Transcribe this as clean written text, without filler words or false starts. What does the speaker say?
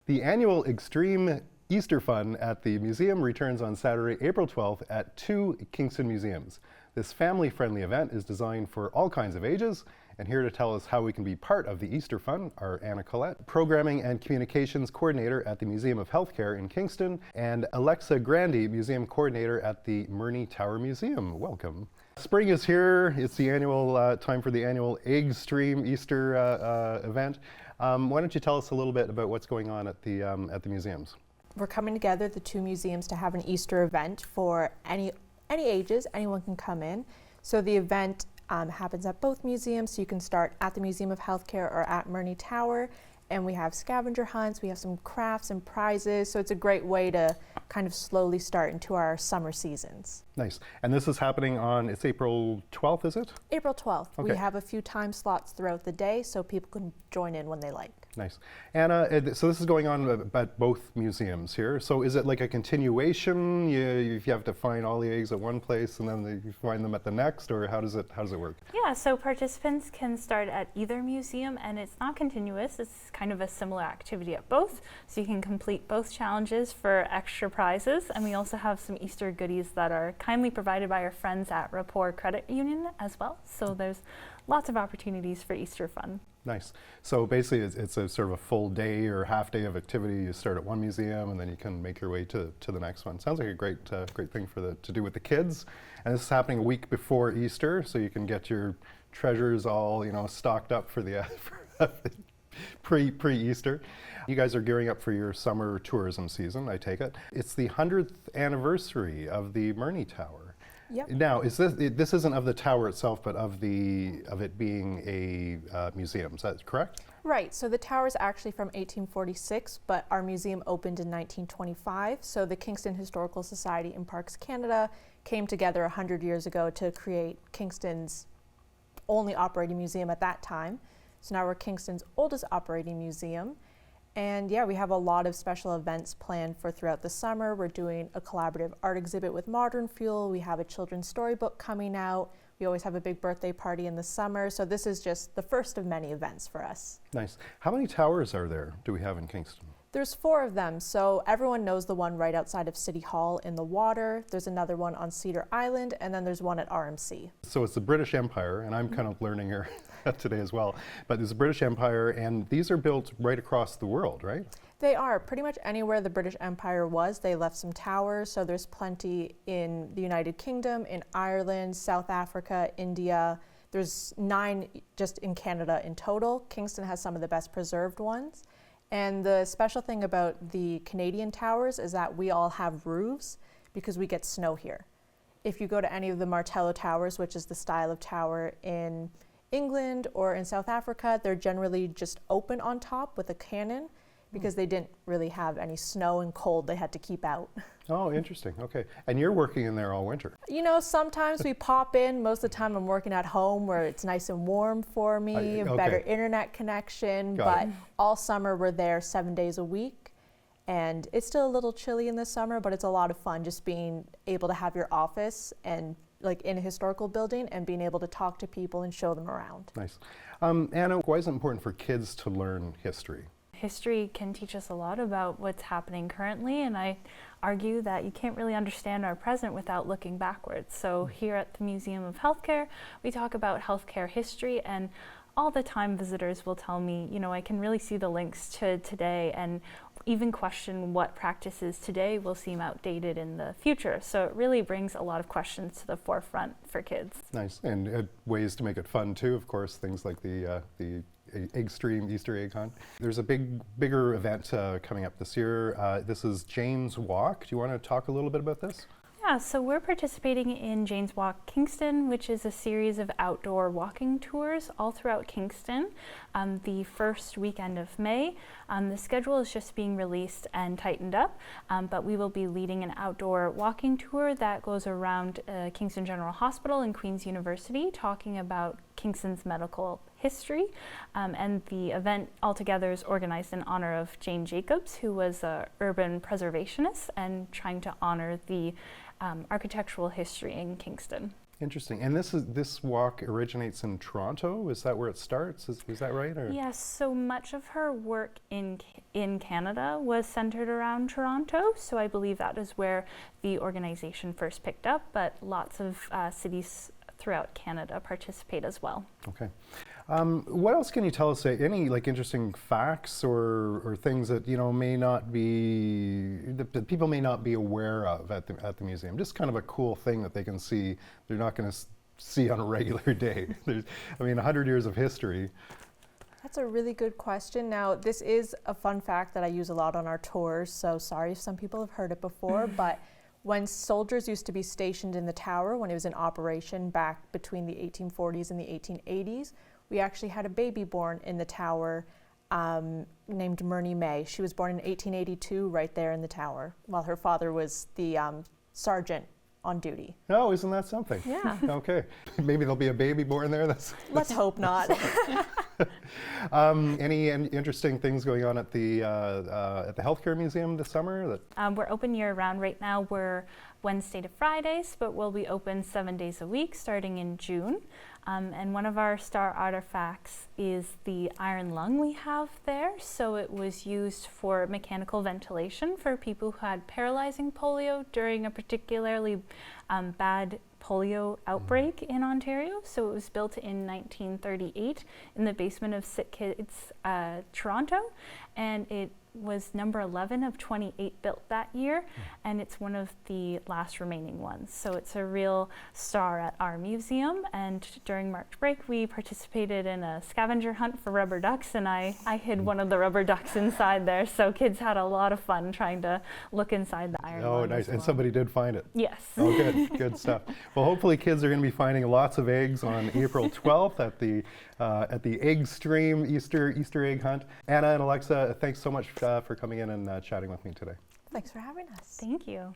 The annual Extreme Easter Fun at the museum returns on Saturday, April 12th at 2 Kingston museums. This family-friendly event is designed for all kinds of ages, and here to tell us how we can be part of the Easter Fun are Anna Collette, Programming and Communications Coordinator at the Museum of Healthcare in Kingston, and Alexa Grandy, Museum Coordinator at the Murney Tower Museum. Welcome. Spring is here. It's the annual time for the annual Extreme Easter event. Why don't you tell us a little bit about what's going on at the museums? We're coming together, the two museums, to have an Easter event for any ages. Anyone can come in. So the event happens at both museums. So you can start at the Museum of Healthcare or at Murney Tower. And we have scavenger hunts, we have some crafts and prizes. So it's a great way to kind of slowly start into our summer seasons. Nice. And this is happening on, it's April 12th, is it? April 12th. Okay. We have a few time slots throughout the day so people can join in when they like. Nice. Anna, so this is going on at both museums here. So is it like a continuation? You have to find all the eggs at one place and then you find them at the next, or how does it work? Yeah, so participants can start at either museum, and it's not continuous. It's kind of a similar activity at both. So you can complete both challenges for extra prizes, and we also have some Easter goodies that are kindly provided by our friends at Rapport Credit Union as well. So there's lots of opportunities for Easter fun. Nice. So basically it's a sort of a full day or half day of activity. You start at one museum and then you can make your way to the next one. Sounds like a great thing to do with the kids. And this is happening a week before Easter, so you can get your treasures all stocked up for the pre-Easter. You guys are gearing up for your summer tourism season, I take it. It's the 100th anniversary of the Murney Tower. Yep. Now, this isn't of the tower itself, but of it being a museum. Is that correct? Right. So the tower is actually from 1846, but our museum opened in 1925. So the Kingston Historical Society and Parks Canada came together 100 years ago to create Kingston's only operating museum at that time. So now we're Kingston's oldest operating museum. And yeah, we have a lot of special events planned for throughout the summer. We're doing a collaborative art exhibit with Modern Fuel. We have a children's storybook coming out. We always have a big birthday party in the summer. So this is just the first of many events for us. Nice. How many towers do we have in Kingston? There's 4 of them. So everyone knows the one right outside of City Hall in the water. There's another one on Cedar Island, and then there's one at RMC. So it's the British Empire, and I'm kind of learning here today as well. But there's the British Empire, and these are built right across the world, right? They are. Pretty much anywhere the British Empire was, they left some towers. So there's plenty in the United Kingdom, in Ireland, South Africa, India. There's 9 just in Canada in total. Kingston has some of the best preserved ones. And the special thing about the Canadian towers is that we all have roofs because we get snow here. If you go to any of the Martello towers, which is the style of tower in England or in South Africa, they're generally just open on top with a cannon because they didn't really have any snow and cold they had to keep out. Oh, interesting. Okay. And you're working in there all winter? Sometimes we pop in. Most of the time I'm working at home where it's nice and warm for me, okay. Better internet connection. Got it. All summer we're there 7 days a week. And it's still a little chilly in the summer, but it's a lot of fun just being able to have your office and like in a historical building and being able to talk to people and show them around. Nice. Anna, why is it important for kids to learn history? History can teach us a lot about what's happening currently, and I argue that you can't really understand our present without looking backwards. So here at the Museum of Healthcare, we talk about healthcare history, and all the time visitors will tell me, I can really see the links to today and even question what practices today will seem outdated in the future. So it really brings a lot of questions to the forefront for kids. Nice, and ways to make it fun too, of course, things like the Extreme Easter Egg Hunt. There's a bigger event coming up this year. This is Jane's Walk. Do you want to talk a little bit about this? Yeah, so we're participating in Jane's Walk Kingston, which is a series of outdoor walking tours all throughout Kingston the first weekend of May. The schedule is just being released and tightened up, but we will be leading an outdoor walking tour that goes around Kingston General Hospital and Queen's University, talking about Kingston's medical history, and the event altogether is organized in honor of Jane Jacobs, who was an urban preservationist and trying to honor the architectural history in Kingston. Interesting. And this walk originates in Toronto. Is that where it starts? Is that right? Or? Yes, so much of her work in Canada was centered around Toronto, so I believe that is where the organization first picked up, but lots of cities throughout Canada participate as well. Okay. What else can you tell us? Any like interesting facts or things that may not be that people may not be aware of at the museum? Just kind of a cool thing that they can see. They're not going to see on a regular day. There's, 100 years of history. That's a really good question. Now, this is a fun fact that I use a lot on our tours, so sorry if some people have heard it before, but when soldiers used to be stationed in the tower, when it was in operation back between the 1840s and the 1880s, we actually had a baby born in the tower named Murney May. She was born in 1882 right there in the tower while her father was the sergeant on duty. Oh, isn't that something? Yeah. Okay. Maybe there'll be a baby born there. Let's hope not. Any interesting things going on at the Healthcare Museum this summer? We're open year-round right now. We're Wednesday to Fridays, but we'll be open 7 days a week starting in June. And one of our star artifacts is the iron lung we have there. So it was used for mechanical ventilation for people who had paralyzing polio during a particularly bad polio outbreak in Ontario. So it was built in 1938 in the basement of Sick Kids Toronto, and it was number 11 of 28 built that year, and it's one of the last remaining ones. So it's a real star at our museum, and during March break we participated in a scavenger hunt for rubber ducks, and I hid one of the rubber ducks inside there, so kids had a lot of fun trying to look inside the iron lung. Oh, nice. as well. And somebody did find it. Yes. Oh, good. Good stuff. Well, hopefully kids are going to be finding lots of eggs on April 12th at the Egg Stream Easter egg hunt. Anna and Alexa, thanks so much for coming in and chatting with me today. Thanks for having us. Thank you.